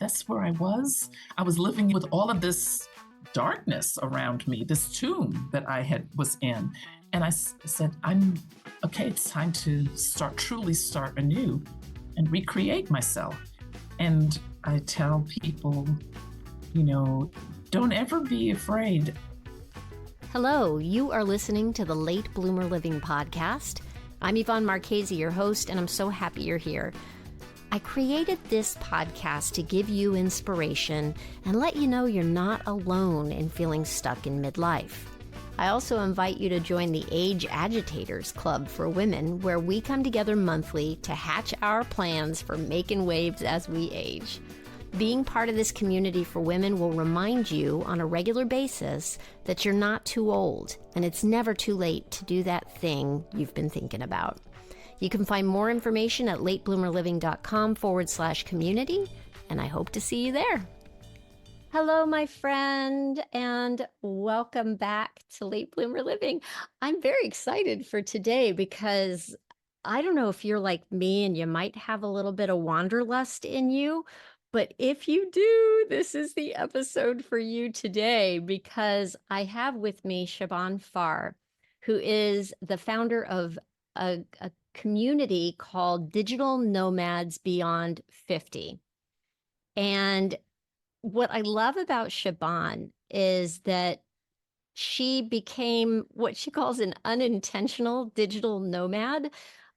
that's where I was. I was living with all of this darkness around me, this tomb that was in. And I said, I'm okay, it's time to truly start anew and recreate myself. And I tell people, don't ever be afraid. Hello, you are listening to the Late Bloomer Living podcast. I'm Yvonne Marchese, your host, and I'm so happy you're here. I created this podcast to give you inspiration and let you know you're not alone in feeling stuck in midlife. I also invite you to join the Age Agitators Club for women, where we come together monthly to hatch our plans for making waves as we age. Being part of this community for women will remind you on a regular basis that you're not too old, and it's never too late to do that thing you've been thinking about. You can find more information at latebloomerliving.com/community, and I hope to see you there. Hello, my friend, and welcome back to Late Bloomer Living. I'm very excited for today because I don't know if you're like me and you might have a little bit of wanderlust in you, but if you do, this is the episode for you today because I have with me Siobhan Farr, who is the founder of a community called Digital Nomads Beyond 50. And what I love about Siobhan is that she became what she calls an unintentional digital nomad.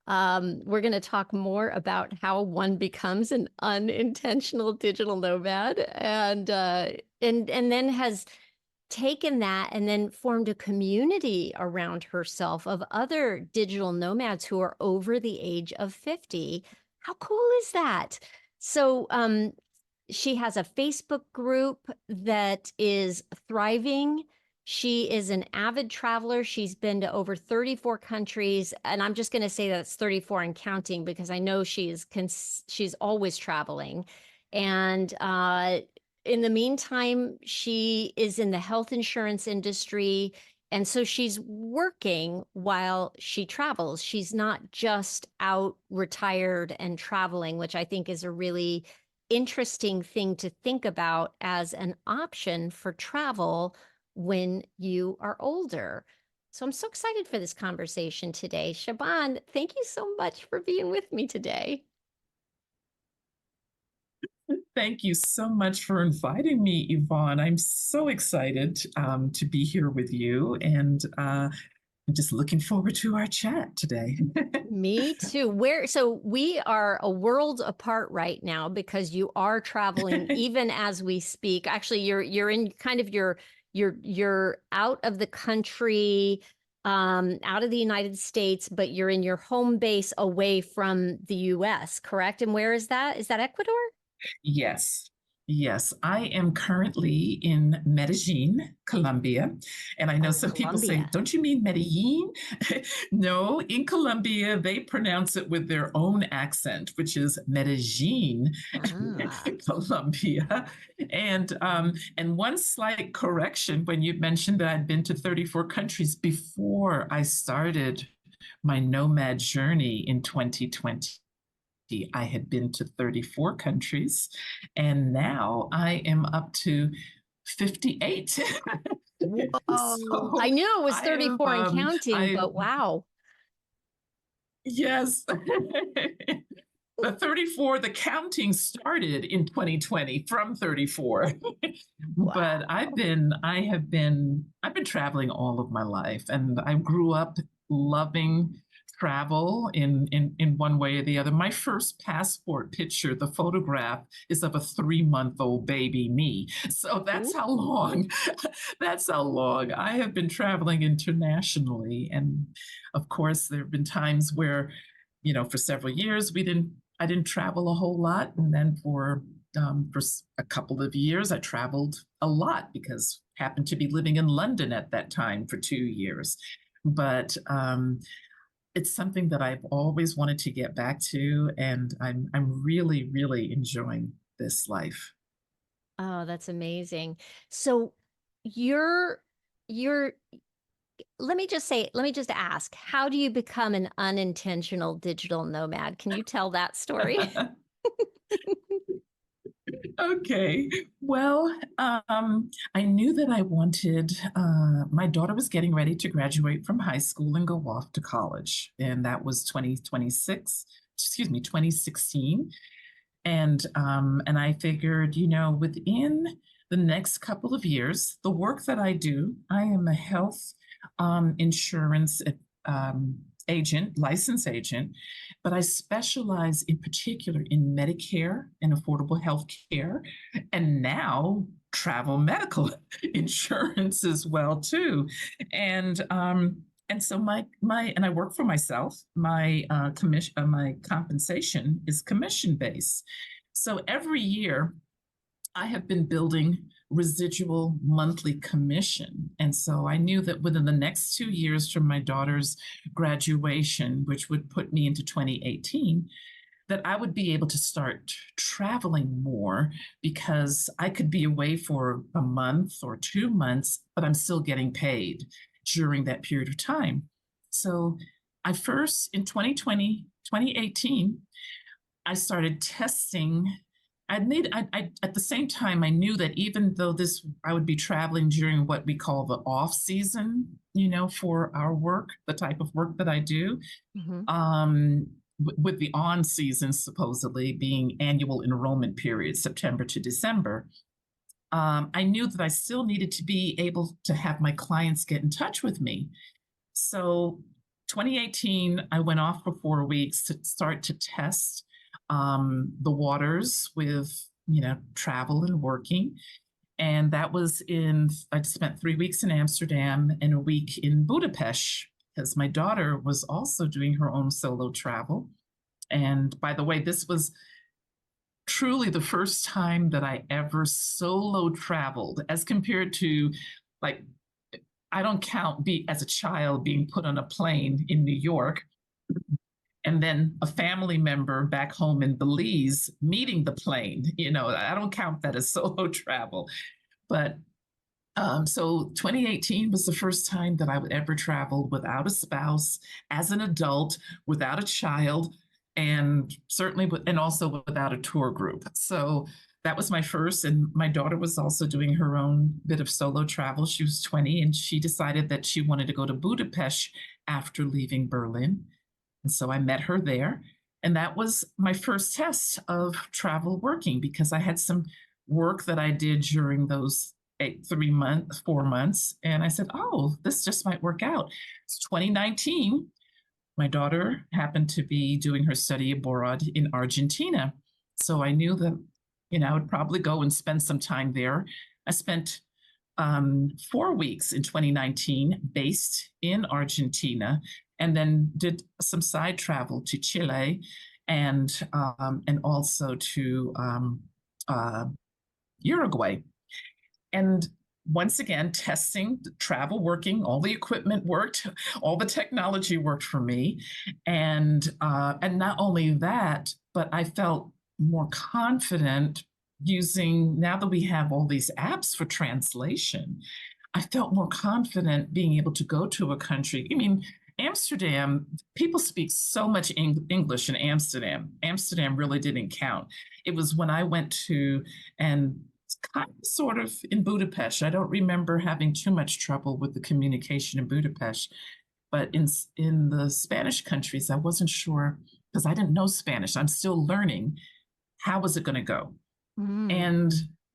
We're going to talk more about how one becomes an unintentional digital nomad, and then has taken that and then formed a community around herself of other digital nomads who are over the age of 50. How cool is that? So she has a Facebook group that is thriving. She is an avid traveler. She's been to over 34 countries. And I'm just going to say that's 34 and counting because I know she's always traveling. And in the meantime, she is in the health insurance industry. And so she's working while she travels. She's not just out retired and traveling, which I think is a really interesting thing to think about as an option for travel when you are older. So I'm so excited for this conversation today. Siobhan, thank you so much for being with me today. Thank you so much for inviting me, Yvonne. I'm so excited to be here with you, and I'm just looking forward to our chat today. Me too. So we are a world apart right now because you are traveling even as we speak. Actually, you're in kind of you're out of the country, out of the United States, but you're in your home base away from the US, correct? And where is that? Is that Ecuador? Yes. Yes, I am currently in Medellin, Colombia. And I know some people say, don't you mean Medellin? No, in Colombia, they pronounce it with their own accent, which is Medellin, Colombia. And one slight correction, when you mentioned that I'd been to 34 countries before I started my nomad journey in 2020. I had been to 34 countries, and now I am up to 58. Whoa. So I knew it was 34 and counting, but wow. Yes. The 34, the counting started in 2020 from 34. Wow. But I've been traveling all of my life, and I grew up loving travel in one way or the other. My first passport picture, the photograph, is of a 3-month-old baby me. So that's how long I have been traveling internationally. And of course, there have been times where, for several years I didn't travel a whole lot, and then for a couple of years I traveled a lot because I happened to be living in London at that time for 2 years. But it's something that I've always wanted to get back to, and I'm really, really enjoying this life. Oh, that's amazing. So let me just ask, how do you become an unintentional digital nomad? Can you tell that story? Okay. Well, I knew that I wanted, my daughter was getting ready to graduate from high school and go off to college. And that was 2026, excuse me, 2016. And I figured, within the next couple of years, the work that I do, I am a health insurance um, agent, license agent, but I specialize in particular in Medicare and affordable health care, and now travel medical insurance as well too. And so my and I work for myself. My compensation is commission based. So every year I have been building residual monthly commission. And so I knew that within the next 2 years from my daughter's graduation, which would put me into 2018, that I would be able to start traveling more because I could be away for a month or 2 months, but I'm still getting paid during that period of time. So I first, in 2020, 2018, I started testing. At the same time, I knew that even though I would be traveling during what we call the off season, for our work, the type of work that I do, Mhm. with the on season supposedly being annual enrollment period, September to December, I knew that I still needed to be able to have my clients get in touch with me. So 2018, I went off for 4 weeks to start to test the waters with, travel and working. And that was I spent 3 weeks in Amsterdam and a week in Budapest because my daughter was also doing her own solo travel. And by the way, this was truly the first time that I ever solo traveled as compared to, like, I don't count as a child being put on a plane in New York and then a family member back home in Belize meeting the plane. I don't count that as solo travel. But so 2018 was the first time that I would ever travel without a spouse, as an adult, without a child, and certainly and also without a tour group. So that was my first, and my daughter was also doing her own bit of solo travel. She was 20, and she decided that she wanted to go to Budapest after leaving Berlin. And so I met her there. And that was my first test of travel working because I had some work that I did during those 4 months. And I said, oh, this just might work out. It's 2019. My daughter happened to be doing her study abroad in Argentina. So I knew that, I would probably go and spend some time there. I spent 4 weeks in 2019 based in Argentina, and then did some side travel to Chile and also to Uruguay. And once again, testing, travel working, all the equipment worked, all the technology worked for me. And not only that, but I felt more confident now that we have all these apps for translation, I felt more confident being able to go to a country. I mean, Amsterdam, people speak so much English in Amsterdam. Amsterdam really didn't count. It was when I went to, and kind of sort of in Budapest. I don't remember having too much trouble with the communication in Budapest, but in the Spanish countries, I wasn't sure because I didn't know Spanish. I'm still learning. How was it going to go? Mm. And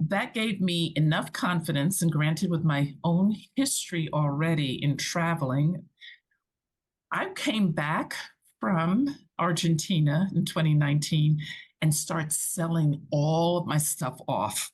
that gave me enough confidence, and granted, with my own history already in traveling, I came back from Argentina in 2019 and start selling all of my stuff off.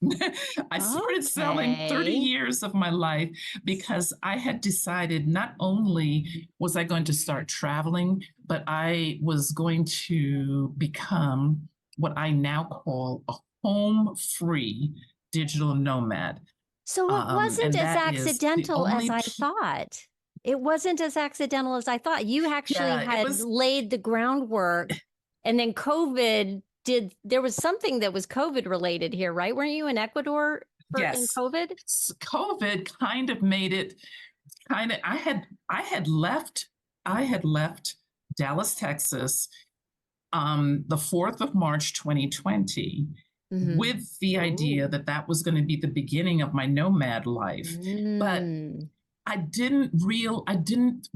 I started selling 30 Okay. years of my life because I had decided not only was I going to start traveling, but I was going to become what I now call a home free digital nomad. So it wasn't And as that is the accidental as only, I thought. It wasn't as accidental as I thought. You actually yeah, it had was, laid the groundwork, and then there was something that was COVID related here, right? Weren't you in Ecuador in yes. COVID? COVID kind of made it kind of, I had left Dallas, Texas, the 4th of March, 2020. Mhm. with the idea Ooh. that that was going to be the beginning of my nomad life. But Mm. I didn't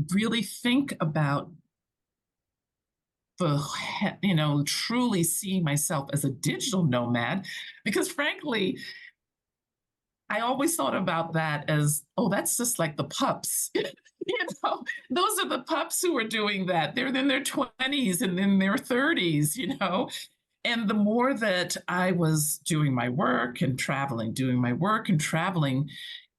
really think about truly seeing myself as a digital nomad, because frankly, I always thought about that as, oh, that's just like the pups. Those are the pups who are doing that. They're in their 20s and in their 30s, And the more that I was doing my work and traveling, doing my work and traveling,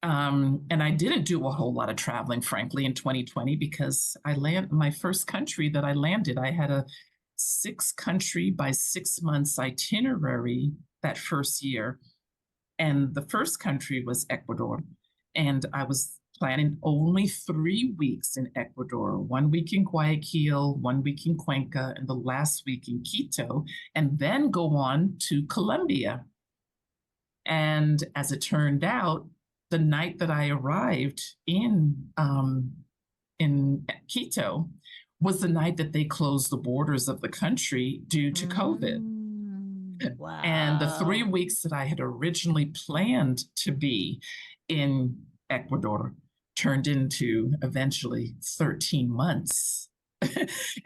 and I didn't do a whole lot of traveling, frankly, in 2020, because my first country that I landed, I had a 6 country by 6 months itinerary that first year. And the first country was Ecuador. And I was planning only 3 weeks in Ecuador, 1 week in Guayaquil, 1 week in Cuenca, and the last week in Quito, and then go on to Colombia. And as it turned out, the night that I arrived in Quito was the night that they closed the borders of the country due to COVID. And the three Wow. weeks that I had originally planned to be in Ecuador turned into eventually 13 months.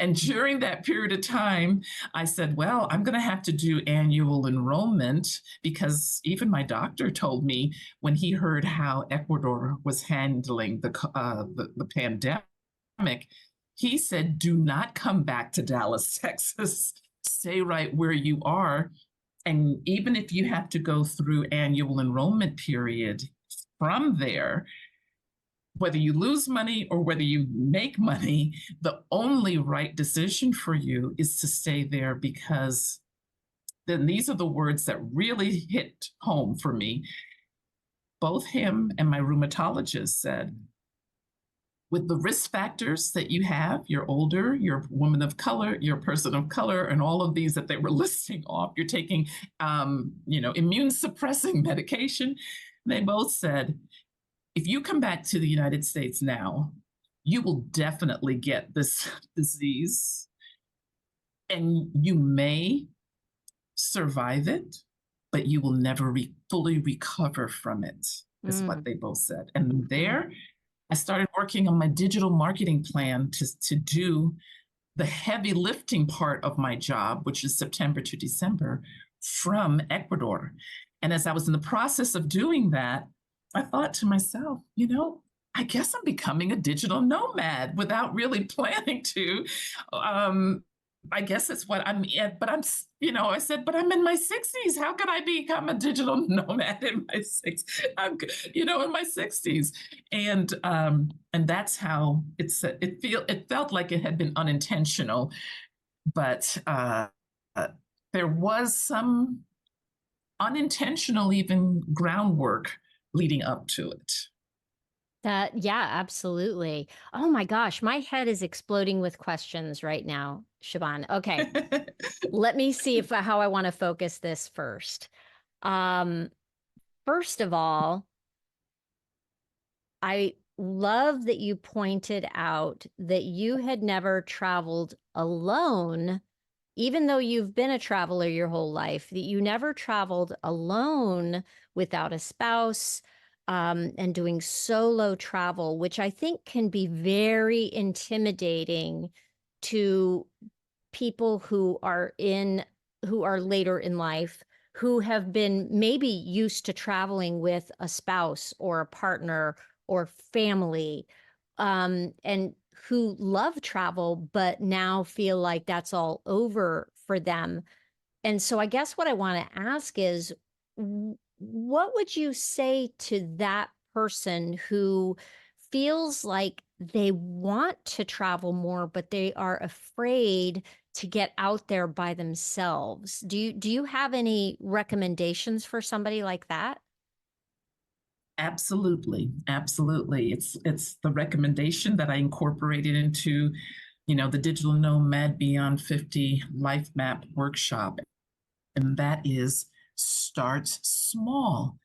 And during that period of time, I said, well, I'm going to have to do annual enrollment, because even my doctor told me, when he heard how Ecuador was handling the pandemic, he said, do not come back to Dallas, Texas. Stay right where you are. And even if you have to go through annual enrollment period from there, whether you lose money or whether you make money, the only right decision for you is to stay there, because then these are the words that really hit home for me. Both him and my rheumatologist said, with the risk factors that you have, you're older, you're a woman of color, you're a person of color, and all of these that they were listing off, you're taking, immune suppressing medication. They both said, if you come back to the United States now, you will definitely get this disease, and you may survive it, but you will never fully recover from it, is what Mm. they both said. And Mhm. there, I started working on my digital marketing plan to do the heavy lifting part of my job, which is September to December, from Ecuador. And as I was in the process of doing that, I thought to myself, I guess I'm becoming a digital nomad without really planning to. I guess that's what I'm at, but I said, but I'm in my 60s. How can I become a digital nomad in my 60s? In my 60s. And that's how it felt like it had been unintentional, but uh, there was some unintentional even groundwork leading up to it. Yeah, absolutely. Oh my gosh, my head is exploding with questions right now, Siobhan. Okay, let me see if how I want to focus this first. Um, First of all, I love that you pointed out that you had never traveled alone, even though you've been a traveler your whole life, that you never traveled alone without a spouse, and doing solo travel, which I think can be very intimidating to people who are later in life, who have been maybe used to traveling with a spouse or a partner or family, and who love travel but now feel like that's all over for them. And so I guess what I want to ask is, what would you say to that person who feels like they want to travel more, but they are afraid to get out there by themselves? Do you have any recommendations for somebody like that? Absolutely, absolutely. It's the recommendation that I incorporated into, the Digital Nomad Beyond 50 Life Map workshop, and that is, start small.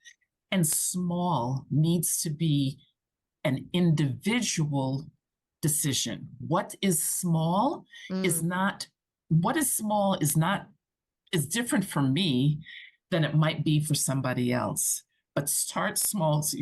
And small needs to be an individual decision. Mm, What is small is not is different from me than it might be for somebody else. But start small. So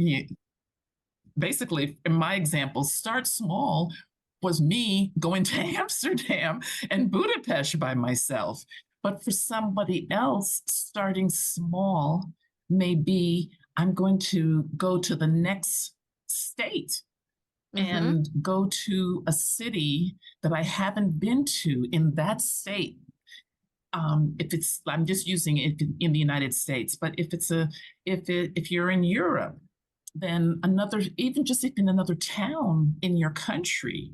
basically, in my example, start small was me going to Amsterdam and Budapest by myself. But for somebody else, starting small may be I'm going to go to the next state Mm-hmm. and go to a city that I haven't been to in that state. If it's, I'm just using it in the United States, but if you're in Europe, then another, even just in another town in your country,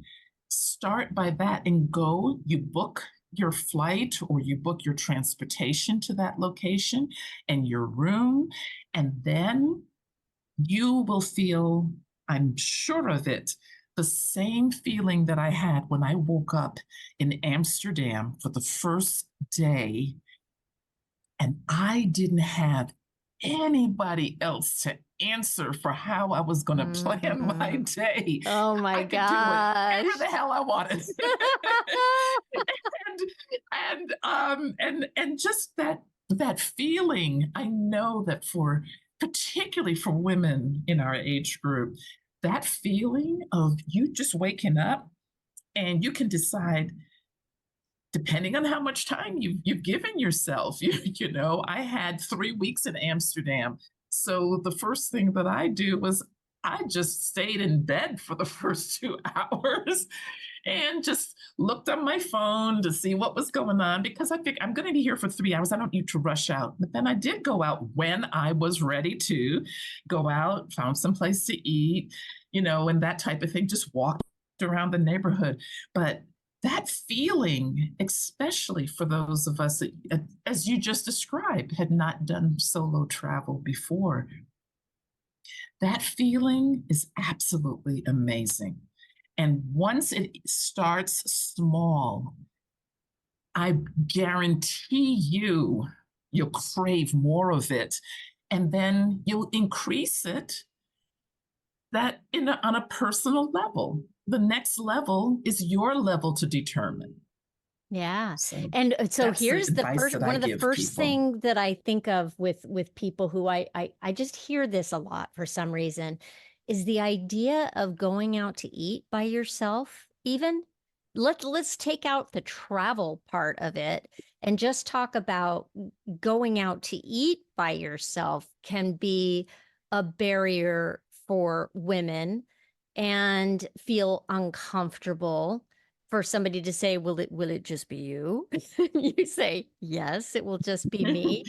start by that and go. You book your flight or you book your transportation to that location and your room, and then you will feel, I'm sure of it, the same feeling that I had when I woke up in Amsterdam for the first day and I didn't have anybody else to answer for how I was going to plan my Mm-hmm. day. Oh I my could do whatever gosh. the hell I wanted. And just that feeling, I know that for particularly for women in our age group, that feeling of you just waking up and you can decide depending on how much time you've given yourself. You know, I had 3 weeks in Amsterdam. So the first thing that I do was I just stayed in bed for the first 2 hours and just looked on my phone to see what was going on because I think I'm going to be here for 3 hours. I don't need to rush out. But then I did go out when I was ready to go out, found some place to eat, you know, and that type of thing, just walked around the neighborhood. But that feeling, especially for those of us that, as you just described, had not done solo travel before, that feeling is absolutely amazing. And once it starts small, I guarantee you'll crave more of it. And then you'll increase it that on a personal level. The next level is your level to determine. Yeah. So And so that's the here's the advice first that I one of the give first people. thing that I think of with people who I just hear this a lot for some reason is the idea of going out to eat by yourself even. Let's take out the travel part of it and just talk about going out to eat by yourself can be a barrier for women and feel uncomfortable for somebody to say, will it just be you? You say, yes, it will just be me.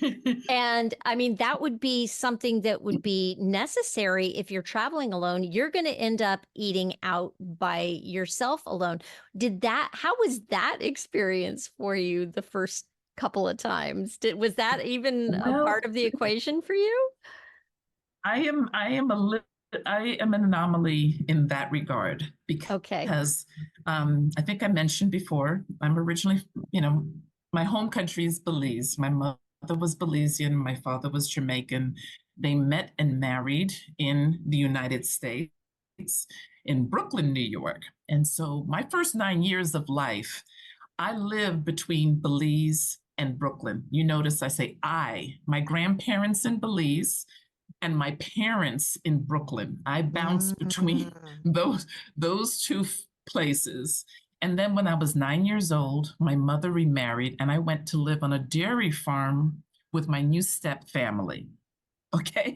And I mean, that would be something that would be necessary if you're traveling alone. You're going to end up eating out by yourself alone. How was that experience for you the first couple of times? Was that even a Well, part of the equation for you? I am an anomaly in that regard Okay. because I think I mentioned before, I'm originally, you know, my home country is Belize. My mother was Belizean, my father was Jamaican. They met and married in the United States in Brooklyn, New York. And so my first 9 years of life, I lived between Belize and Brooklyn. You notice I say my grandparents in Belize and my parents in Brooklyn. I bounced between Mm. those two places. And then when I was 9 years old, my mother remarried and I went to live on a dairy farm with my new step family. Okay.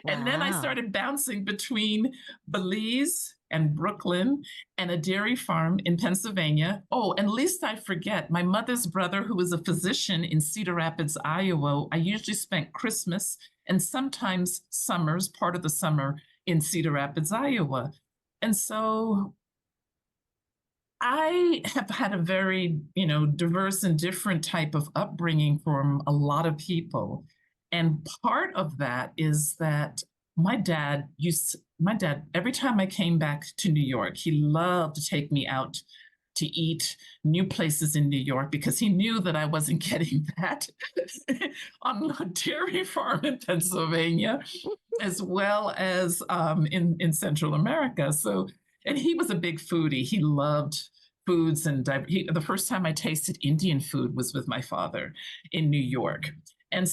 And then I Wow. started bouncing between Belize and Brooklyn and a dairy farm in Pennsylvania. Oh, and least I forget, my mother's brother, who was a physician in Cedar Rapids, Iowa, I usually spent Christmas and sometimes summers, part of the summer in Cedar Rapids, Iowa. And so I have had a very, diverse and different type of upbringing from a lot of people. And part of that is that my dad, every time I came back to New York, he loved to take me out to eat new places in New York because he knew that I wasn't getting that on a dairy farm in Pennsylvania, as well as in Central America. So, and he was a big foodie. He loved foods, and the first time I tasted Indian food was with my father in New York. And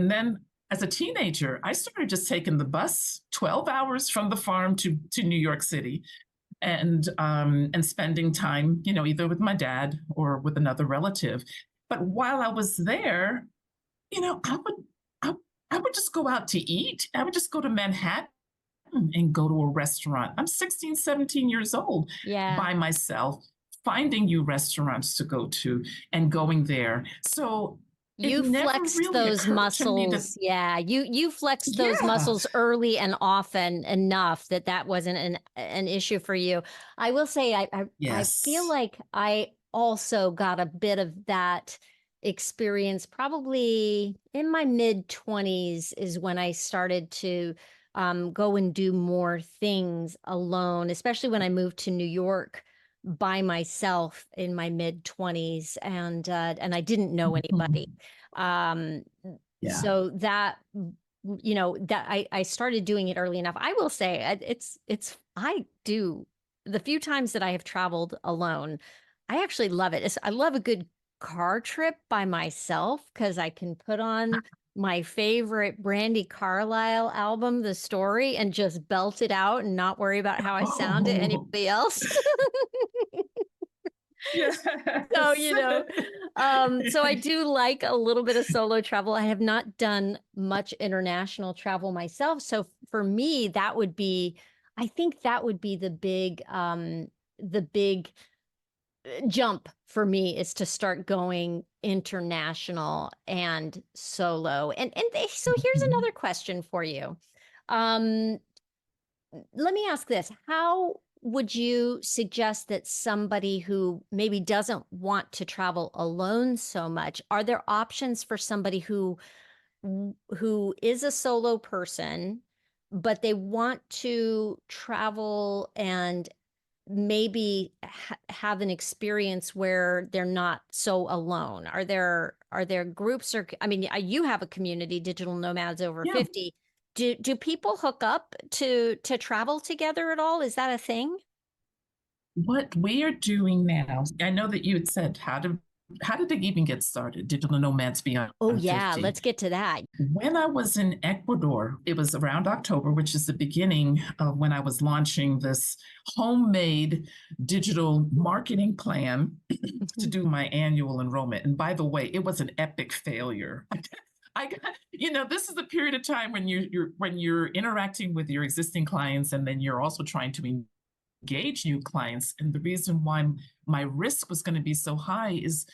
then as a teenager, I started just taking the bus 12 hours from the farm to New York City, and spending time, either with my dad or with another relative. But while I was there, I, I would just go out to eat. I would just go to Manhattan and go to a restaurant. I'm 16, 17 years old Yeah. by myself, finding new restaurants to go to and going there. So it You never flexed really those occurred to me that, muscles. Yeah. You flexed those yeah, muscles early and often enough that that wasn't an issue for you. I will say I feel yes. like I also got a bit of that experience probably in my mid 20s is when I started to go and do more things alone, especially when I moved to New York by myself in my mid 20s, and I didn't know anybody. Um, Yeah. so that that I started doing it early enough. I will say it's I do the few times that I have traveled alone, I actually love it. I love a good car trip by myself because I can put on my favorite Brandy Carlisle album, The Story, and just belt it out and not worry about how I sound to Oh, anybody else. So, yes. so I do like a little bit of solo travel. I have not done much international travel myself. So for me, I think that would be the big jump for me is to start going international and solo. So here's Mhm. another question for you. Um, Let me ask this. How would you suggest that somebody who maybe doesn't want to travel alone so much, are there options for somebody who is a solo person, but they want to travel and maybe have an experience where they're not so alone? Are there groups or I mean, you have a community, Digital Nomads Over Yeah. 50. Do people hook up to travel together at all? Is that a thing? What we are doing now, I know that you had said, how did they even get started? Digital Nomads Beyond Oh yeah, 50. let's get to that. When I was in Ecuador, it was around October, which is the beginning of when I was launching this homemade digital marketing plan to Mhm. do my annual enrollment. And by the way, it was an epic failure. I got, this is the period of time when you're interacting with your existing clients, and then you're also trying to engage new clients. And the reason why my risk was going to be so high is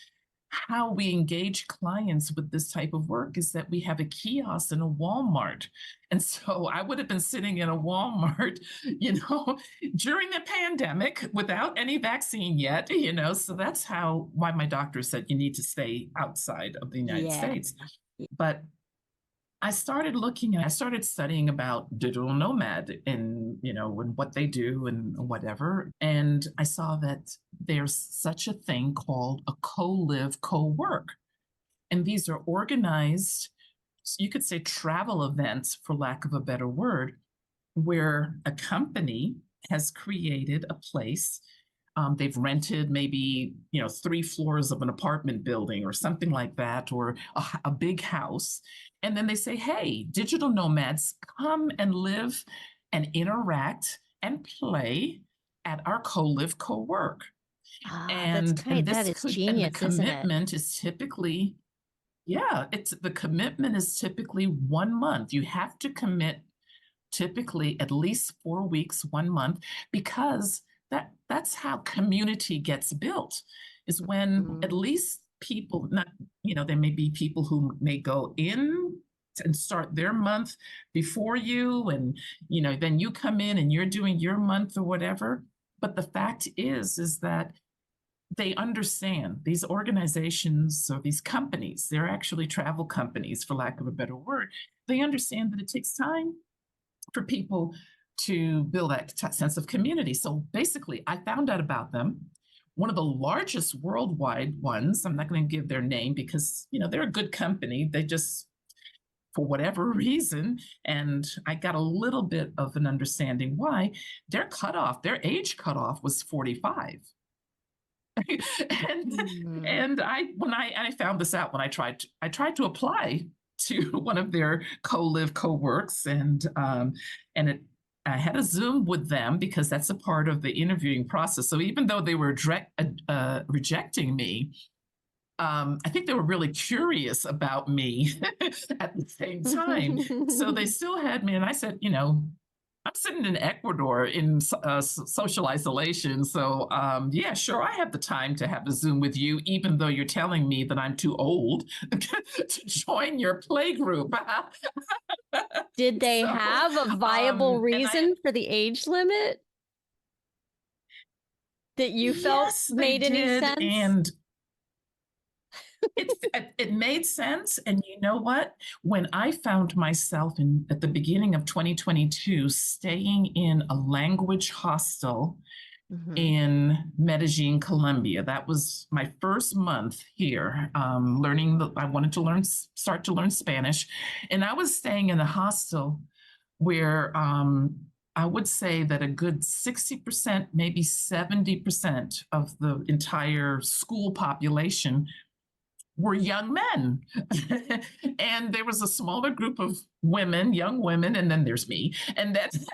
how we engage clients with this type of work is that we have a kiosk in a Walmart. And so I would have been sitting in a Walmart, during the pandemic without any vaccine yet, so that's why my doctor said you need to stay outside of the United Yeah. States. But I started studying about digital nomad and what they do and whatever. And I saw that there's such a thing called a co-live, co-work. And these are organized, you could say travel events, for lack of a better word, where a company has created a place. They've rented maybe 3 floors of an apartment building or something like that, or a big house, and then they say, "Hey, digital nomads, come and live and interact and play at our co-live, co-work." Ah, And that this is could and the genius, isn't it? commitment is typically, yeah, it's the commitment is typically 1 month. You have to commit typically at least 4 weeks, 1 month, because that's how community gets built, is when at Mm. least people, not, there may be people who may go in and start their month before you, and then you come in and you're doing your month or whatever. But the fact is that they understand, these organizations or these companies, they're actually travel companies, for lack of a better word. They understand that it takes time for people to build that sense of community. So basically, I found out about them. One of the largest worldwide ones, I'm not going to give their name because, they're a good company. They just, for whatever reason, and I got a little bit of an understanding why, their age cutoff was 45. and Mm. and I found this out when I tried to apply to one of their co-live co-works, and it I had a Zoom with them because that's a part of the interviewing process. So even though they were rejecting me, I think they were really curious about me at the same time. So they still had me, and I said, I'm sitting in Ecuador in social isolation. So, yeah, sure, I have the time to have a Zoom with you, even though you're telling me that I'm too old to join your play group. Did they So, have a viable and reason for the age limit that you felt yes, they made any did. sense? And it made sense. And you know what? When I found myself at the beginning of 2022 staying in a language hostel Mhm. in Medellin, Colombia, that was my first month here, learning. I wanted to start to learn Spanish, and I was staying in a hostel where I would say that a good 60%, maybe 70% of the entire school population were young men. And there was a smaller group of women, young women, and then there's me. And that's,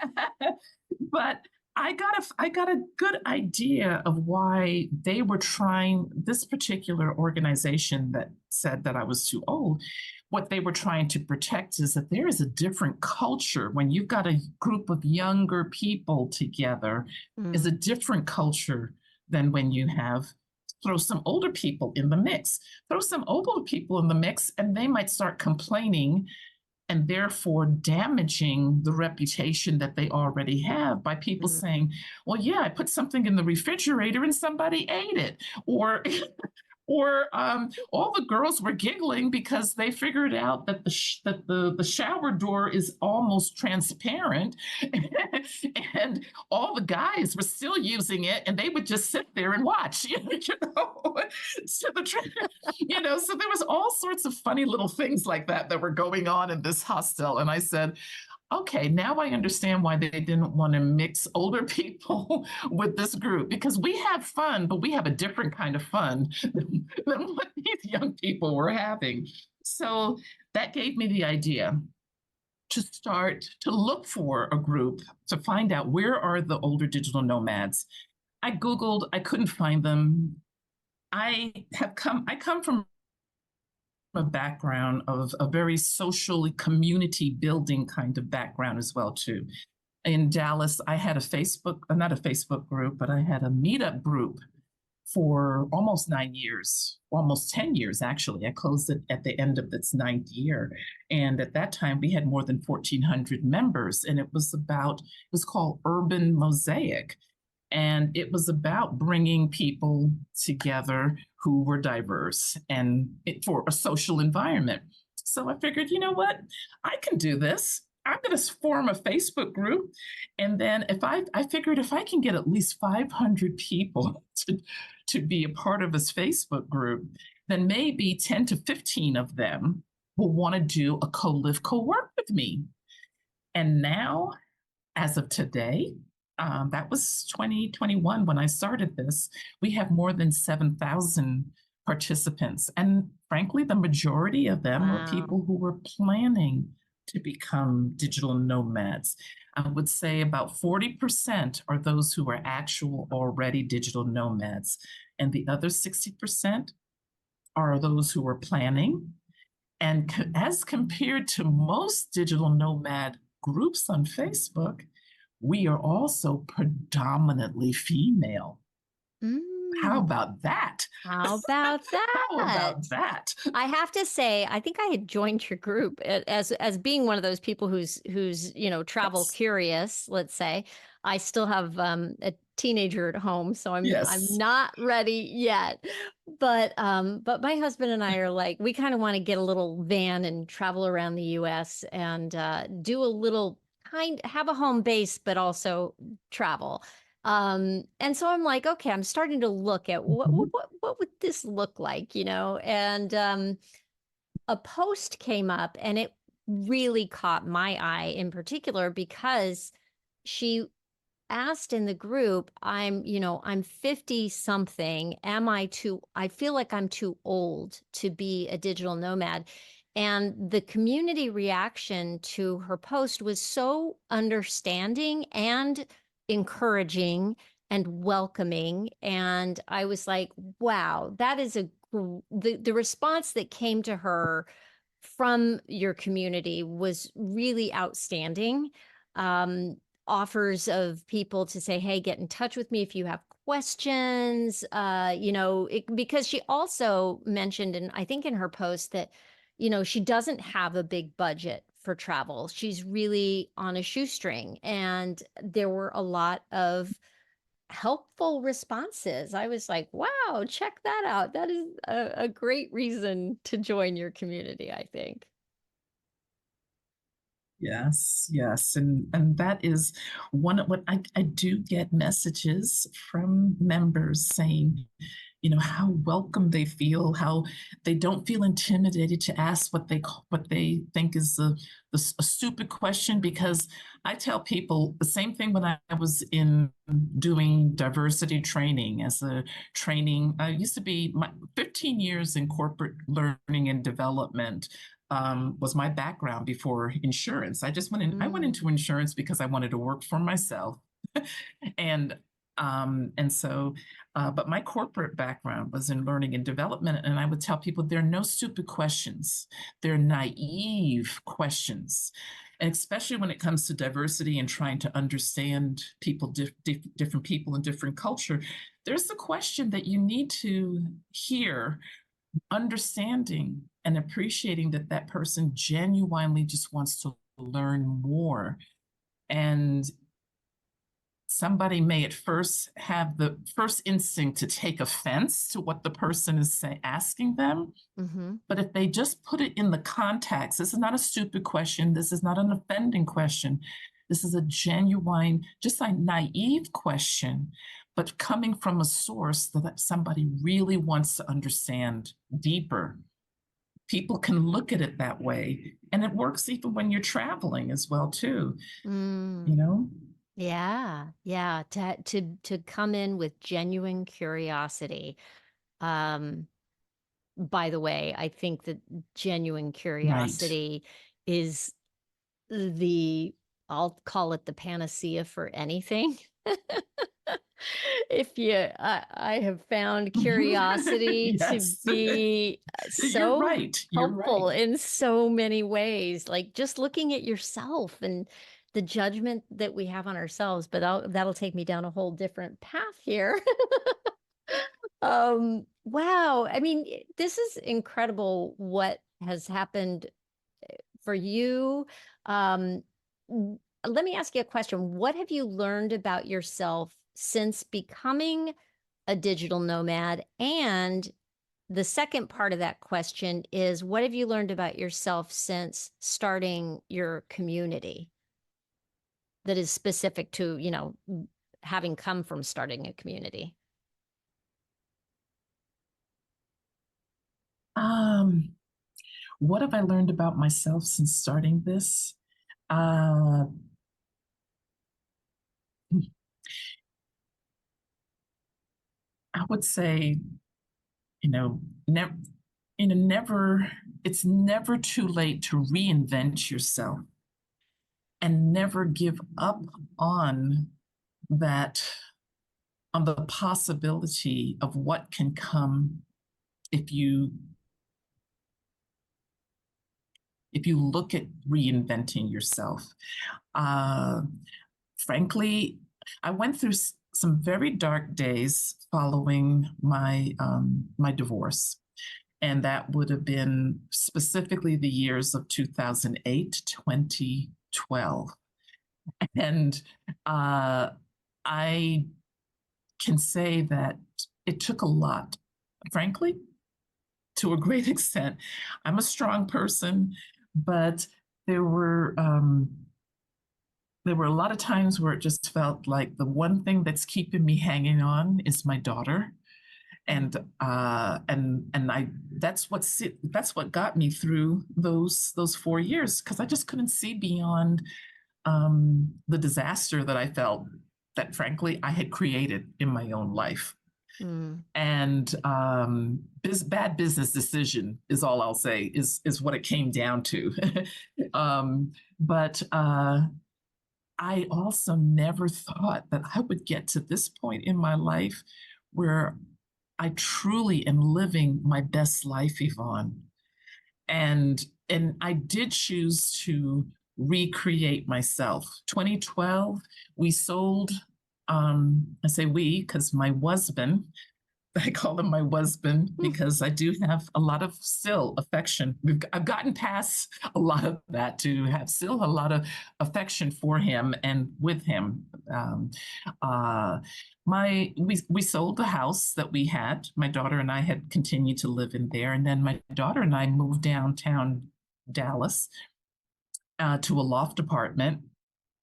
but I got a good idea of why they were trying this particular organization that said that I was too old. What they were trying to protect is that there is a different culture when you've got a group of younger people together, is a Mm. different culture than when you have throw some older people in the mix. Throw some older people in the mix, and they might start complaining and therefore damaging the reputation that they already have by people Mm. saying, well, yeah, I put something in the refrigerator and somebody ate it. Or or all the girls were giggling because they figured out that the shower door is almost transparent, and all the guys were still using it, and they would just sit there and watch. So so there was all sorts of funny little things like that were going on in this hostel, and I said, okay, now I understand why they didn't want to mix older people with this group, because we have fun, but we have a different kind of fun than what these young people were having. So that gave me the idea to start to look for a group to find out where are the older digital nomads. I Googled, I couldn't find them. I come from a background of a very socially community building kind of background as well too. In Dallas, I had a Facebook, not a Facebook group, but I had a meetup group for almost 9 years, almost 10 years, actually. I closed it at the end of its ninth year. And at that time, we had more than 1,400 members. And it was called Urban Mosaic. And it was about bringing people together who were diverse and for a social environment. So I figured, you know what? I can do this. I'm going to form a Facebook group. And then I figured if I can get at least 500 people to be a part of this Facebook group, then maybe 10 to 15 of them will want to do a co-live, co-work with me. And now, as of today, that was 2021 when I started this, we have more than 7,000 participants. And frankly, the majority of them were Wow. people who were planning to become digital nomads. I would say about 40% are those who are actual already digital nomads. And the other 60% are those who are planning. And as compared to most digital nomad groups on Facebook, we are also predominantly female. How Mm. about that? How about How that? about that? I have to say, I think I had joined your group as being one of those people who's travel Yes. curious. Let's say I still have a teenager at home, so I'm Yes. not ready yet. But my husband and I are like, we kind of want to get a little van and travel around the U.S. and do a little have a home base, but also travel. And so I'm like, okay, I'm starting to look at Mhm. what would this look like, And a post came up and it really caught my eye in particular because she asked in the group, I'm 50 something. I feel like I'm too old to be a digital nomad. And the community reaction to her post was so understanding and encouraging and welcoming. And I was like, wow, that is the response that came to her from your community was really outstanding. Um, Offers of people to say, hey, get in touch with me if you have questions. Because she also mentioned, and I think in her post that, she doesn't have a big budget for travel. She's really on a shoestring. And there were a lot of helpful responses. I was like, wow, check that out. That is a great reason to join your community, I think. Yes, yes. And that is one of what I do get messages from members saying, how welcome they feel, how they don't feel intimidated to ask what they think is a stupid question. Because I tell people the same thing when I was in doing diversity training as a training. I used to be 15 years in corporate learning and development. Was my background before insurance. I went into insurance because I wanted to work for myself. and but my corporate background was in learning and development. And I would tell people there are no stupid questions. They're naive questions. And especially when it comes to diversity and trying to understand people, different people and different culture, there's the question that you need to hear, understanding and appreciating that that person genuinely just wants to learn more. And somebody may at first have the first instinct to take offense to what the person is asking them. Mm-hmm. But if they just put it in the context, this is not a stupid question. This is not an offending question. This is a genuine, just a naive question, but coming from a source that somebody really wants to understand deeper. People can look at it that way. And it works even when you're traveling as well, too. Mm. You know? Yeah, yeah, to come in with genuine curiosity. Um, by the way, I think that genuine Right. curiosity is the, I'll call it the panacea for anything. I have found curiosity to Yes. be You're so right. You're helpful right. in so many ways, like just looking at yourself and the judgment that we have on ourselves. But that'll take me down a whole different path here. Wow. I mean, this is incredible what has happened for you. Um, Let me ask you a question. What have you learned about yourself since becoming a digital nomad? And the second part of that question is, what have you learned about yourself since starting your community that is specific to, having come from starting a community? Um, what have I learned about myself since starting this? Uh, I would say, you know, never, never, it's never too late to reinvent yourself and never give up on that, on the possibility of what can come if you look at reinventing yourself. Uh, Frankly, I went through some very dark days following my divorce, and that would have been specifically the years of 2008, 2012, and I can say that it took a lot, frankly, to a great extent. I'm a strong person, but there were um, there were a lot of times where it just felt like the one thing that's keeping me hanging on is my daughter. And I that's what got me through those 4 years, because I just couldn't see beyond the disaster that I felt that frankly I had created in my own life. Mm. And bad business decision is all I'll say is what it came down to. But I also never thought that I would get to this point in my life where I truly am living my best life, Yvonne. And I did choose to recreate myself. 2012, we sold, I say we because my husband, I call him my husband because I do have a lot of still affection. I've gotten past a lot of that to have still a lot of affection for him and with him. We sold the house that we had. My daughter and I had continued to live in there, and then my daughter and I moved downtown Dallas to a loft apartment.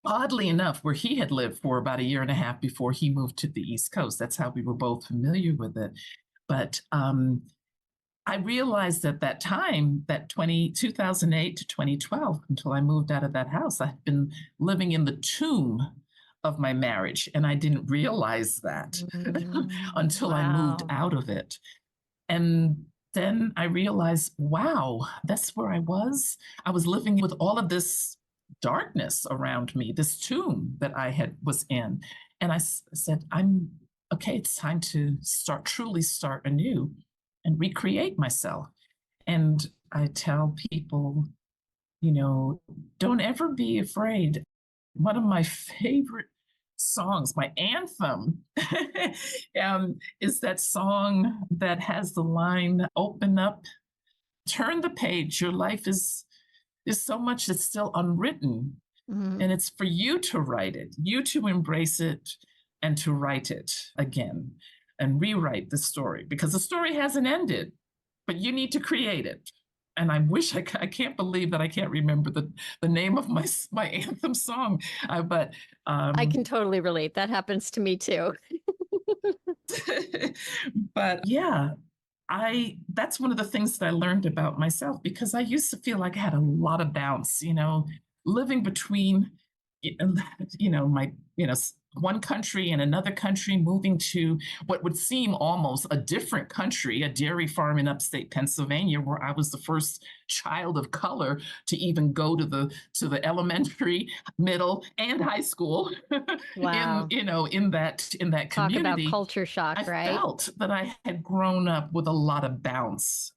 Oddly enough, where he had lived for about a year and a half before he moved to the East Coast. That's how we were both familiar with it. But I realized at that time that 2008 to 2012, until I moved out of that house, I had been living in the tomb of my marriage. And I didn't realize that until I moved Wow. out of it. And then I realized, wow, that's where I was. I was living with all of this darkness around me, this tomb that I was in. And I said, okay, it's time to truly start anew and recreate myself. And I tell people, don't ever be afraid. One of my favorite songs, my anthem, is that song that has the line, open up, turn the page. Your life is there's so much that's still unwritten, and it's for you to write it, you to embrace it, and to write it again and rewrite the story, because the story hasn't ended, but you need to create it. And I wish I can't believe that I can't remember the name of my anthem song, but I can totally relate. That happens to me too. but yeah, that's one of the things that I learned about myself, because I used to feel like I had a lot of bounce, living between, my, one country and another country, moving to what would seem almost a different country, a dairy farm in upstate Pennsylvania, where I was the first child of color to even go to the elementary, middle, and high school. Wow. in that community. Talk about culture shock, I right? felt that I had grown up with a lot of bounce.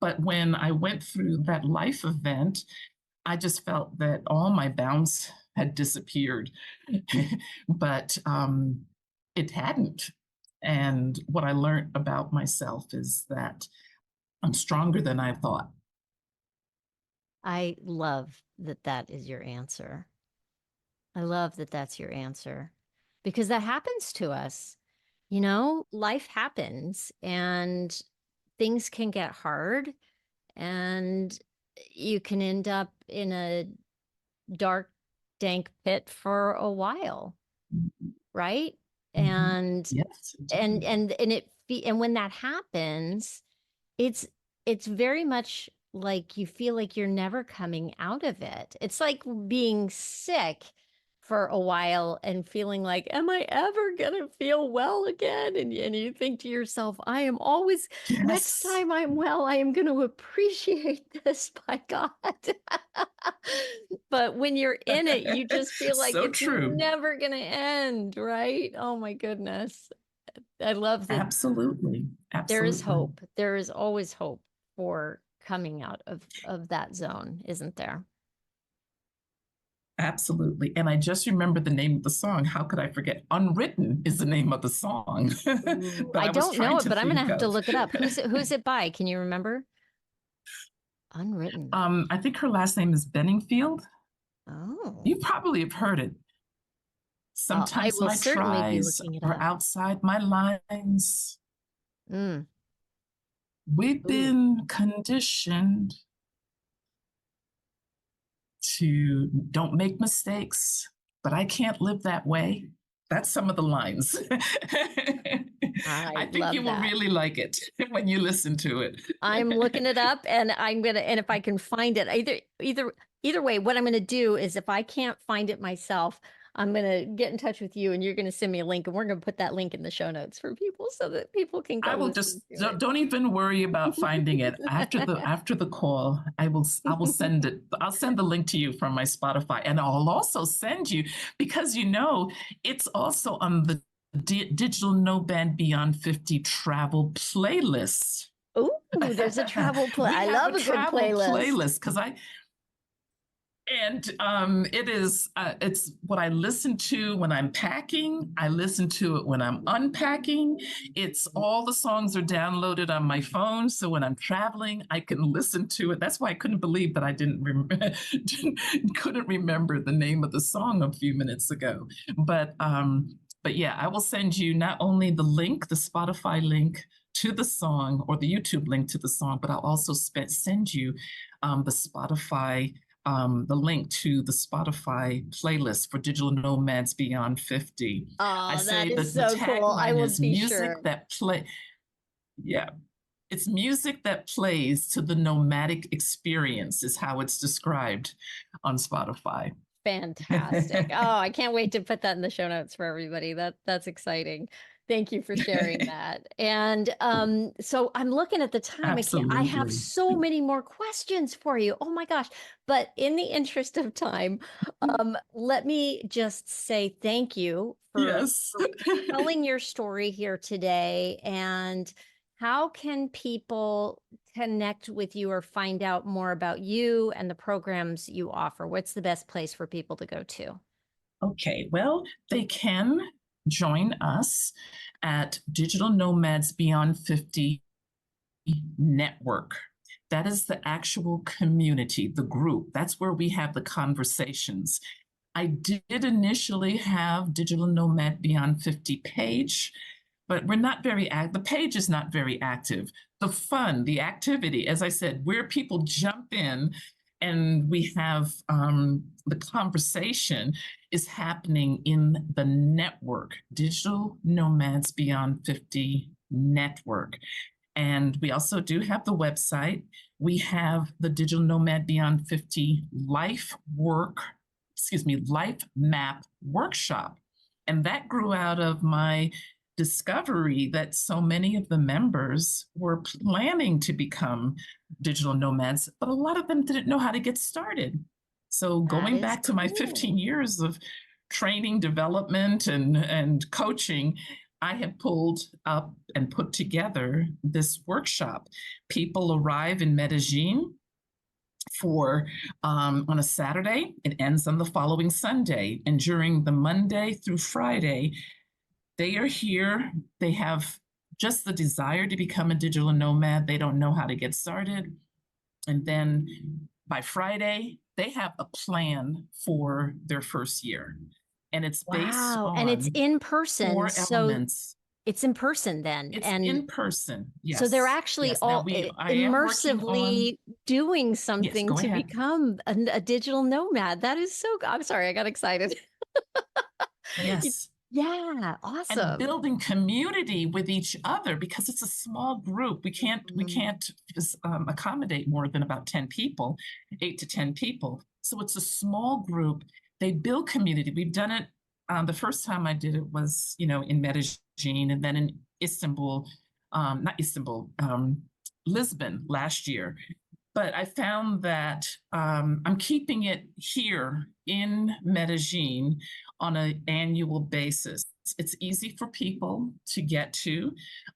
But when I went through that life event, I just felt that all my bounce had disappeared. But it hadn't. And what I learned about myself is that I'm stronger than I thought. I love that that is your answer. I love that that's your answer, because that happens to us. Life happens and things can get hard, and you can end up in a dark, dank pit for a while, right? And Yes. and when that happens, it's very much like you feel like you're never coming out of it. It's like being sick for a while and feeling like, am I ever gonna feel well again? And you think to yourself, I am always, next Yes. time I'm well, I am gonna appreciate this, by God. But when you're in it, you just feel like So it's true. never gonna end, right? Oh my goodness. I love that Absolutely. there is Absolutely. hope. There is always hope for coming out of that zone, isn't there? Absolutely. And I just remembered the name of the song. How could I forget? Unwritten is the name of the song Ooh, that I I was don't know trying it, to but I'm gonna think have to of. look it up. Who's it by? Can you remember? Unwritten. I think her last name is Benningfield. Oh. You probably have heard it. I Sometimes will my certainly be tries looking it are up. outside my lines. Mm. We've Ooh. been conditioned to don't make mistakes, but I can't live that way. That's some of the lines. I I think you love will that. really like it when you listen to it. I'm looking it up, and and if I can find it, either way, what I'm gonna do is, if I can't find it myself, I'm going to get in touch with you and you're going to send me a link, and we're going to put that link in the show notes for people so that people can go I will listen just to it. don't even worry about finding it after the call. I will send it. I'll send the link to you from my Spotify, and I'll also send you, because it's also on the Digital Nomad Beyond 50 travel playlist. Ooh, there's a travel play. I love a good playlist. Because it's what I listen to when I'm packing. I listen to it when I'm unpacking. It's all the songs are downloaded on my phone, so when I'm traveling, I can listen to it. That's why I couldn't believe that I couldn't remember the name of the song a few minutes ago. But yeah, I will send you not only the link, the Spotify link to the song, or the YouTube link to the song, but I'll also send you the Spotify. The link to the Spotify playlist for Digital Nomads Beyond 50. Oh, that is so cool. I will be sure. Yeah, it's music that plays to the nomadic experience is how it's described on Spotify. Fantastic. Oh, I can't wait to put that in the show notes for everybody. That's exciting. Thank you for sharing that. And so I'm looking at the time. I have so many more questions for you. Oh my gosh. But in the interest of time, let me just say thank you for telling your story here today. And how can people connect with you or find out more about you and the programs you offer? What's the best place for people to go to? Okay, well, they can join us at Digital Nomads Beyond 50 Network. That is the actual community, the group. That's where we have the conversations. I did initially have Digital Nomad Beyond 50 page, but we're not very active. The page is not very active. The fun, the activity, as I said, where people jump in and we have the conversation is happening in the network, Digital Nomads Beyond 50 Network. And we also do have the website. We have the Digital Nomad Beyond 50 Life Map Workshop. And that grew out of my discovery that so many of the members were planning to become digital nomads, but a lot of them didn't know how to get started. So going back to my 15 years of training, development, and coaching, I have pulled up and put together this workshop. People arrive in Medellin for on a Saturday. It ends on the following Sunday. And during the Monday through Friday, they are here. They have just the desire to become a digital nomad. They don't know how to get started. And then by Friday, they have a plan for their first year. And it's based on and it's in person. 4 elements. It's in person then. It's in person. Yes. So they're actually all immersively doing something to become a digital nomad. That is so, I'm sorry, I got excited. Yes. Yeah, awesome. And building community with each other, because it's a small group. We can't accommodate more than about 10 people, 8 to 10 people. So it's a small group. They build community. We've done it. The first time I did it was, in Medellin, and then in Lisbon last year. But I found that I'm keeping it here in Medellin on an annual basis. It's easy for people to get to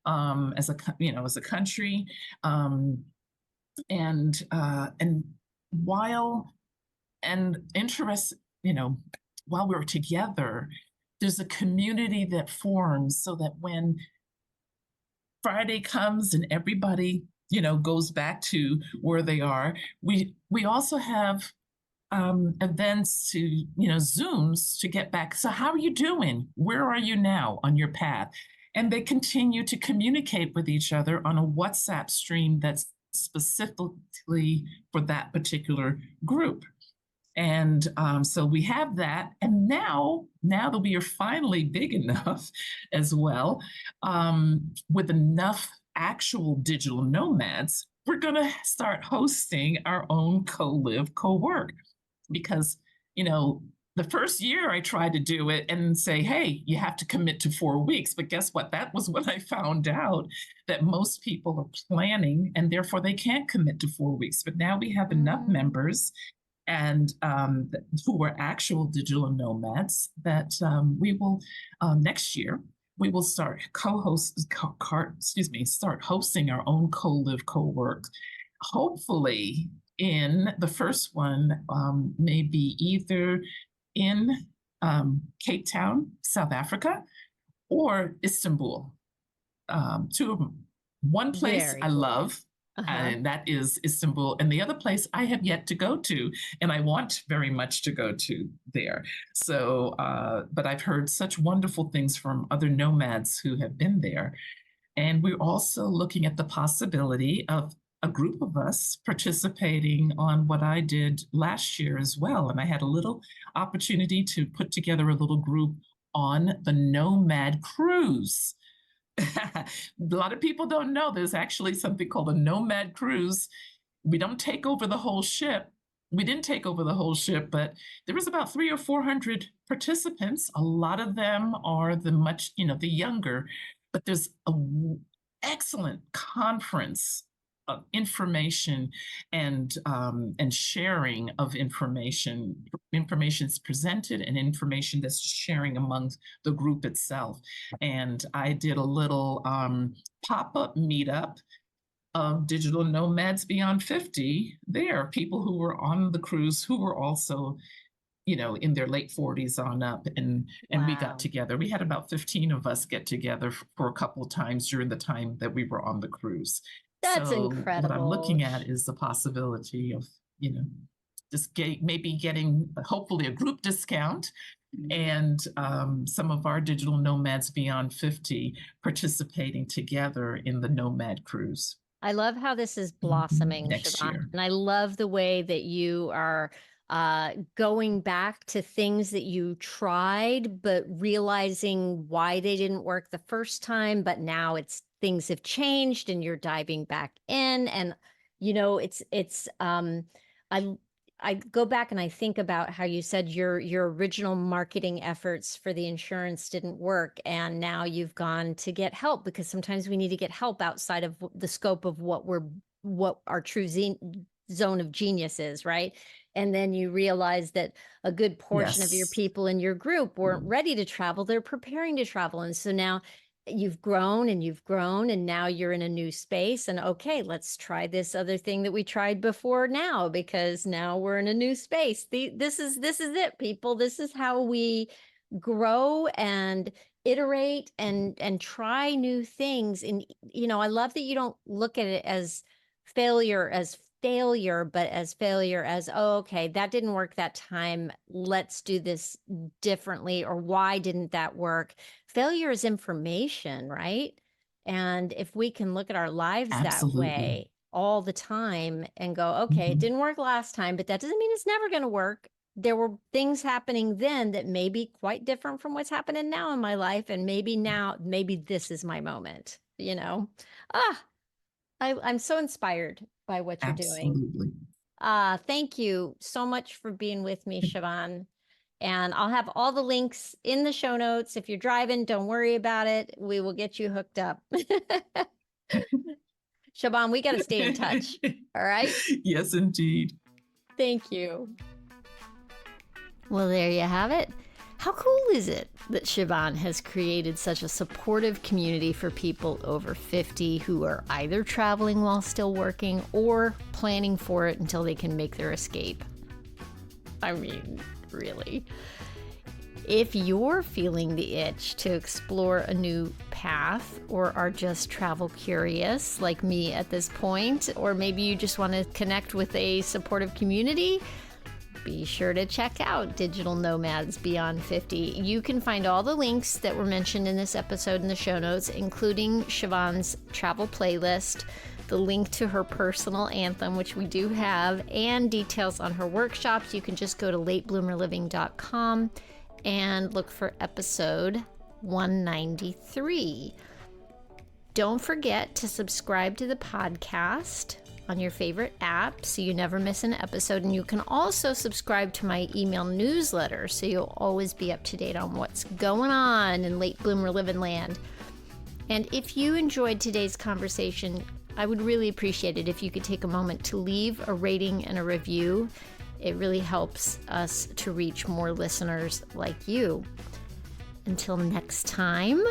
as a country, and while we're together, there's a community that forms so that when Friday comes and everybody goes back to where they are, we also have events to Zooms to get back. So how are you doing? Where are you now on your path? And they continue to communicate with each other on a WhatsApp stream that's specifically for that particular group. And so we have that. And now that we are finally big enough as well, with enough actual digital nomads, we're going to start hosting our own co-live, co-work. Because, the first year I tried to do it and say, hey, you have to commit to 4 weeks. But guess what? That was when I found out that most people are planning and therefore they can't commit to 4 weeks. But now we have enough Mm, members and who are actual digital nomads that we will next year we will start start hosting our own co-live co-work, hopefully in the first one, maybe either in Cape Town, South Africa, or Istanbul. Two of them. One place very I cool. love, Uh-huh. and that is Istanbul. And the other place I have yet to go to, and I want very much to go to there. So, but I've heard such wonderful things from other nomads who have been there. And we're also looking at the possibility of a group of us participating on what I did last year as well. And I had a little opportunity to put together a little group on the Nomad Cruise. A lot of people don't know there's actually something called a nomad cruise. We don't take over the whole ship. We didn't take over the whole ship, but there was about 300 or 400 participants. A lot of them are the younger, but there's a excellent conference of information and sharing of information. Information is presented and information that's sharing among the group itself. And I did a little pop-up meetup of Digital Nomads Beyond 50 there, people who were on the cruise who were also, in their late 40s on up, and we got Wow. together. We had about 15 of us get together for a couple of times during the time that we were on the cruise. That's So what I'm incredible. looking at is the possibility of, just maybe getting hopefully a group discount and some of our digital nomads beyond 50 participating together in the Nomad Cruise. I love how this is blossoming, Next Siobhan. year. And I love the way that you are going back to things that you tried, but realizing why they didn't work the first time. But now things have changed and you're diving back in. And, I, I go back and I think about how you said your original marketing efforts for the insurance didn't work, and now you've gone to get help because sometimes we need to get help outside of the scope of what our true zone of genius is, right? And then you realize that a good portion of your Yes. people in your group weren't ready to travel; they're preparing to travel, and so now you've grown and you've grown and now you're in a new space, and okay, let's try this other thing that we tried before now because now we're in a new space. This is it, people. This is how we grow and iterate and try new things. And I love that you don't look at it as failure, but as failure as, oh, okay, that didn't work that time, let's do this differently, or why didn't that work? Failure is information, right? And if we can look at our lives that Absolutely. way all the time and go, okay, it Mhm. didn't work last time, but that doesn't mean it's never going to work. There were things happening then that may be quite different from what's happening now in my life. And maybe this is my moment, Ah, I'm so inspired by what you're doing. Absolutely. Thank you so much for being with me, Siobhan. And I'll have all the links in the show notes. If you're driving, don't worry about it. We will get you hooked up. Siobhan, we got to stay in touch. All right. Yes, indeed. Thank you. Well, there you have it. How cool is it that Siobhan has created such a supportive community for people over 50 who are either traveling while still working or planning for it until they can make their escape? I mean, really. If you're feeling the itch to explore a new path or are just travel curious like me at this point, or maybe you just want to connect with a supportive community, be sure to check out Digital Nomads Beyond 50. You can find all the links that were mentioned in this episode in the show notes, including Siobhan's travel playlist, the link to her personal anthem, which we do have, and details on her workshops. You can just go to latebloomerliving.com and look for episode 193. Don't forget to subscribe to the podcast on your favorite app so you never miss an episode. And you can also subscribe to my email newsletter so you'll always be up to date on what's going on in late bloomer living land. And if you enjoyed today's conversation, I would really appreciate it if you could take a moment to leave a rating and a review. It really helps us to reach more listeners like you. Until next time,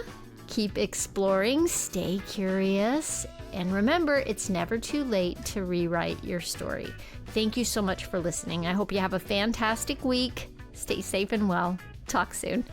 keep exploring, stay curious, and remember, it's never too late to rewrite your story. Thank you so much for listening. I hope you have a fantastic week. Stay safe and well. Talk soon.